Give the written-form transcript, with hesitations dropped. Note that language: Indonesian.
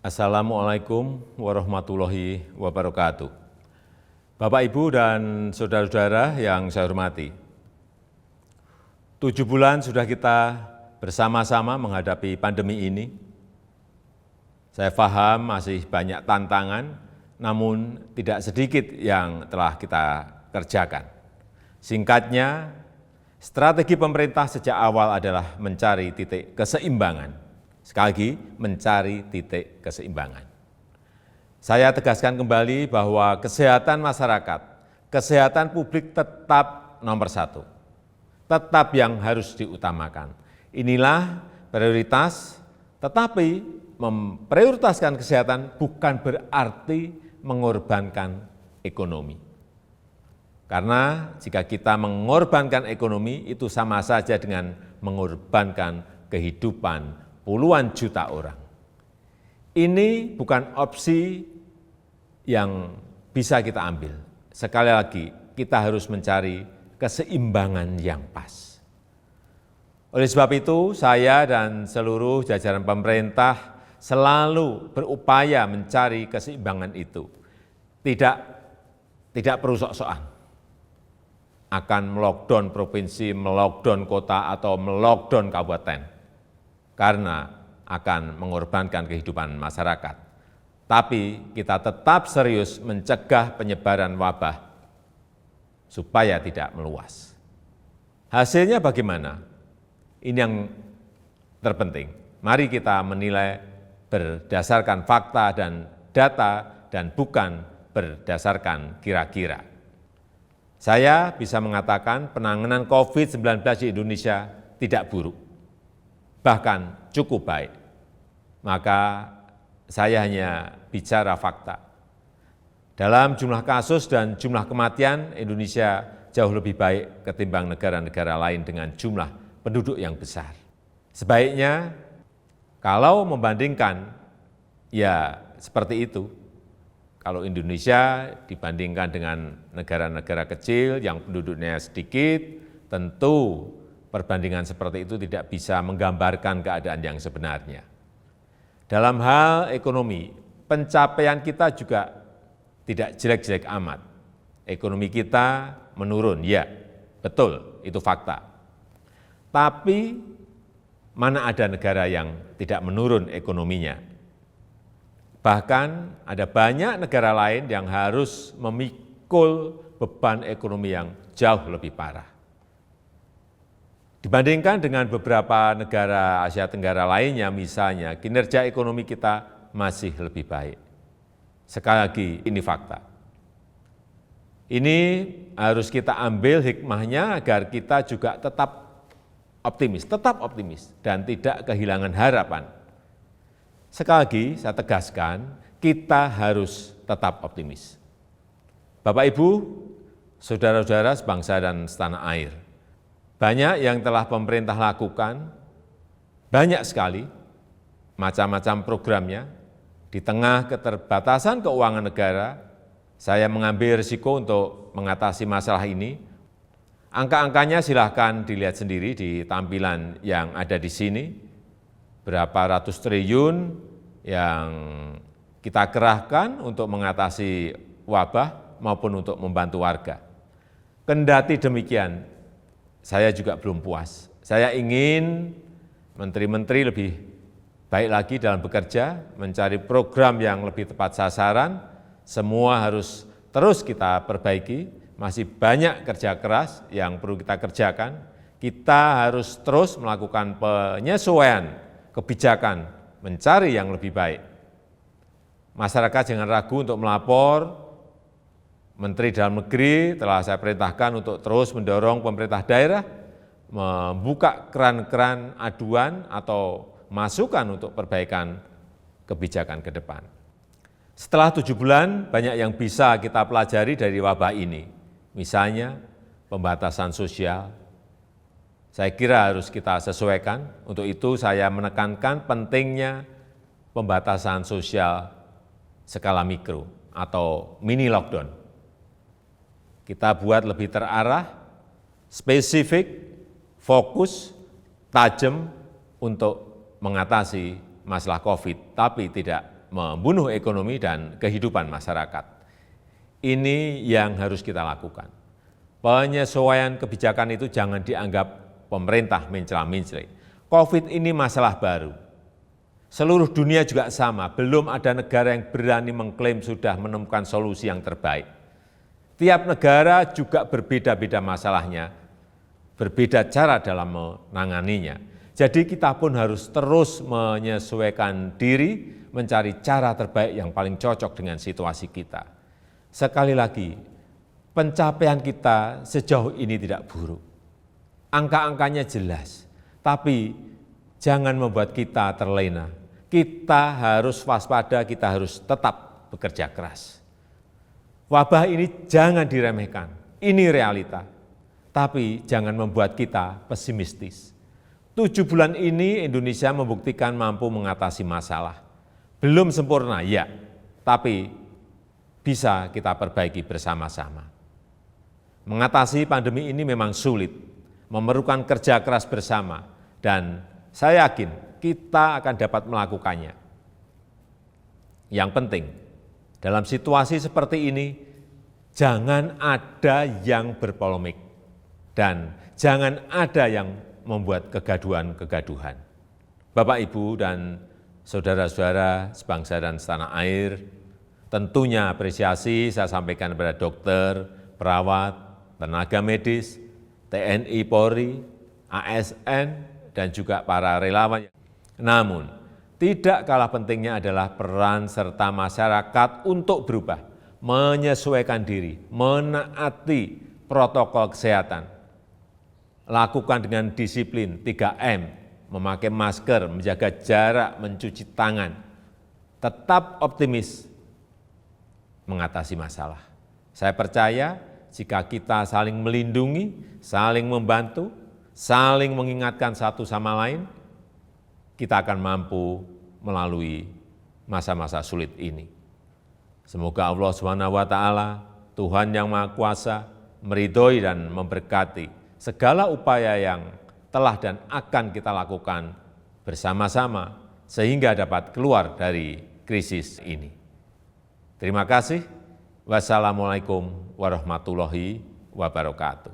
Assalamualaikum warahmatullahi wabarakatuh. Bapak, Ibu, dan saudara-saudara yang saya hormati, 7 bulan sudah kita bersama-sama menghadapi pandemi ini. Saya paham masih banyak tantangan, namun tidak sedikit yang telah kita kerjakan. Singkatnya, strategi pemerintah sejak awal adalah mencari titik keseimbangan. Sekali lagi, mencari titik keseimbangan. Saya tegaskan kembali bahwa kesehatan masyarakat, kesehatan publik tetap nomor satu, tetap yang harus diutamakan. Inilah prioritas, tetapi memprioritaskan kesehatan bukan berarti mengorbankan ekonomi. Karena jika kita mengorbankan ekonomi, itu sama saja dengan mengorbankan kehidupan puluhan juta orang. Ini bukan opsi yang bisa kita ambil. Sekali lagi, kita harus mencari keseimbangan yang pas. Oleh sebab itu, saya dan seluruh jajaran pemerintah selalu berupaya mencari keseimbangan itu. Tidak perlu sok-sokan akan melockdown provinsi, melockdown kota, atau melockdown kabupaten, karena akan mengorbankan kehidupan masyarakat. Tapi kita tetap serius mencegah penyebaran wabah supaya tidak meluas. Hasilnya bagaimana? Ini yang terpenting. Mari kita menilai berdasarkan fakta dan data dan bukan berdasarkan kira-kira. Saya bisa mengatakan penanganan COVID-19 di Indonesia tidak buruk, bahkan cukup baik. Maka saya hanya bicara fakta. Dalam jumlah kasus dan jumlah kematian, Indonesia jauh lebih baik ketimbang negara-negara lain dengan jumlah penduduk yang besar. Sebaiknya kalau membandingkan, ya seperti itu. Kalau Indonesia dibandingkan dengan negara-negara kecil yang penduduknya sedikit, tentu perbandingan seperti itu tidak bisa menggambarkan keadaan yang sebenarnya. Dalam hal ekonomi, pencapaian kita juga tidak jelek-jelek amat. Ekonomi kita menurun, ya, betul, itu fakta. Tapi mana ada negara yang tidak menurun ekonominya? Bahkan ada banyak negara lain yang harus memikul beban ekonomi yang jauh lebih parah. Dibandingkan dengan beberapa negara Asia Tenggara lainnya, misalnya, kinerja ekonomi kita masih lebih baik. Sekali lagi, ini fakta. Ini harus kita ambil hikmahnya agar kita juga tetap optimis, dan tidak kehilangan harapan. Sekali lagi, saya tegaskan, kita harus tetap optimis. Bapak, Ibu, saudara-saudara sebangsa dan setanah air, banyak yang telah pemerintah lakukan, banyak sekali macam-macam programnya. Di tengah keterbatasan keuangan negara, saya mengambil risiko untuk mengatasi masalah ini. Angka-angkanya silahkan dilihat sendiri di tampilan yang ada di sini. Berapa ratus triliun yang kita kerahkan untuk mengatasi wabah maupun untuk membantu warga. Kendati demikian, saya juga belum puas. Saya ingin menteri-menteri lebih baik lagi dalam bekerja, mencari program yang lebih tepat sasaran. Semua harus terus kita perbaiki. Masih banyak kerja keras yang perlu kita kerjakan. Kita harus terus melakukan penyesuaian kebijakan, mencari yang lebih baik. Masyarakat jangan ragu untuk melapor. Menteri Dalam Negeri telah saya perintahkan untuk terus mendorong pemerintah daerah membuka keran-keran aduan atau masukan untuk perbaikan kebijakan ke depan. Setelah 7 bulan, banyak yang bisa kita pelajari dari wabah ini. Misalnya, pembatasan sosial. Saya kira harus kita sesuaikan. Untuk itu saya menekankan pentingnya pembatasan sosial skala mikro atau mini lockdown. Kita buat lebih terarah, spesifik, fokus, tajam untuk mengatasi masalah COVID, tapi tidak membunuh ekonomi dan kehidupan masyarakat. Ini yang harus kita lakukan. Penyesuaian kebijakan itu jangan dianggap pemerintah mencela-mencela. COVID ini masalah baru. Seluruh dunia juga sama, belum ada negara yang berani mengklaim sudah menemukan solusi yang terbaik. Tiap negara juga berbeda-beda masalahnya, berbeda cara dalam menanganinya. Jadi kita pun harus terus menyesuaikan diri, mencari cara terbaik yang paling cocok dengan situasi kita. Sekali lagi, pencapaian kita sejauh ini tidak buruk. Angka-angkanya jelas, tapi jangan membuat kita terlena. Kita harus waspada, kita harus tetap bekerja keras. Wabah ini jangan diremehkan, ini realita. Tapi jangan membuat kita pesimistis. 7 bulan ini Indonesia membuktikan mampu mengatasi masalah. Belum sempurna, ya, tapi bisa kita perbaiki bersama-sama. Mengatasi pandemi ini memang sulit, memerlukan kerja keras bersama, dan saya yakin kita akan dapat melakukannya. Yang penting, dalam situasi seperti ini, jangan ada yang berpolemik, dan jangan ada yang membuat kegaduhan-kegaduhan. Bapak, Ibu, dan saudara-saudara sebangsa dan setanah air, tentunya apresiasi saya sampaikan kepada dokter, perawat, tenaga medis, TNI, Polri, ASN, dan juga para relawan. Namun, tidak kalah pentingnya adalah peran serta masyarakat untuk berubah, menyesuaikan diri, menaati protokol kesehatan. Lakukan dengan disiplin 3M, memakai masker, menjaga jarak, mencuci tangan. Tetap optimis mengatasi masalah. Saya percaya jika kita saling melindungi, saling membantu, saling mengingatkan satu sama lain, kita akan mampu melalui masa-masa sulit ini. Semoga Allah SWT, Tuhan yang Maha Kuasa, meridhoi dan memberkati segala upaya yang telah dan akan kita lakukan bersama-sama sehingga dapat keluar dari krisis ini. Terima kasih. Wassalamualaikum warahmatullahi wabarakatuh.